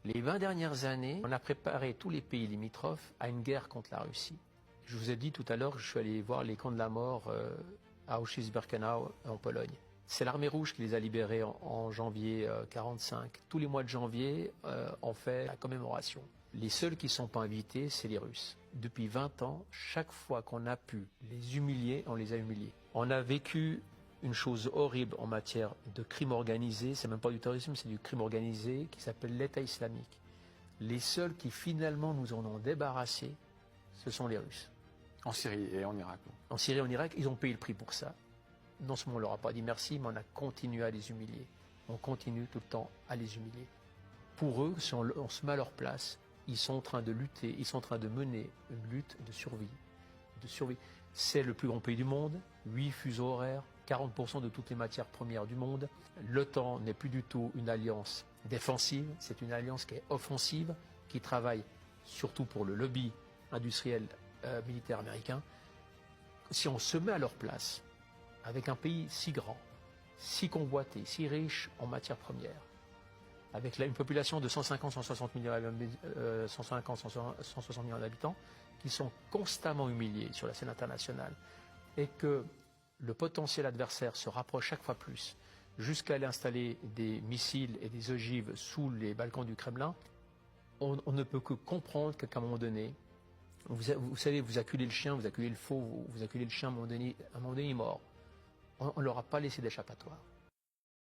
Les 20 dernières années, on a préparé tous les pays limitrophes à une guerre contre la Russie. Je vous ai dit tout à l'heure que je suis allé voir les camps de la mort à Auschwitz-Birkenau en Pologne. C'est l'armée rouge qui les a libérés en janvier 1945. Tous les mois de janvier, on fait la commémoration. Les seuls qui ne sont pas invités, c'est les Russes. Depuis 20 ans, chaque fois qu'on a pu les humilier, on les a humiliés. On a vécu une chose horrible en matière de crime organisé, c'est même pas du terrorisme, c'est du crime organisé qui s'appelle l'État islamique. Les seuls qui finalement nous en ont débarrassés, ce sont les Russes. En Syrie et en Irak. En Syrie et en Irak, ils ont payé le prix pour ça. Non seulement on leur a pas dit merci, mais on a continué à les humilier. On continue tout le temps à les humilier. Pour eux, si on se met à leur place, ils sont en train de lutter, ils sont en train de mener une lutte de survie. C'est le plus grand pays du monde, 8 fuseaux horaires, 40% de toutes les matières premières du monde. L'OTAN n'est plus du tout une alliance défensive, c'est une alliance qui est offensive, qui travaille surtout pour le lobby industriel militaire américain. Si on se met à leur place, avec un pays si grand, si convoité, si riche en matières premières, avec une population de 150-160 millions d'habitants, qui sont constamment humiliés sur la scène internationale, et que le potentiel adversaire se rapproche chaque fois plus, jusqu'à aller installer des missiles et des ogives sous les balcons du Kremlin, on ne peut que comprendre qu'à un moment donné, vous savez, vous acculez le chien, vous acculez le faux, vous acculez le chien, à un moment donné il est mort. On ne leur a pas laissé d'échappatoire.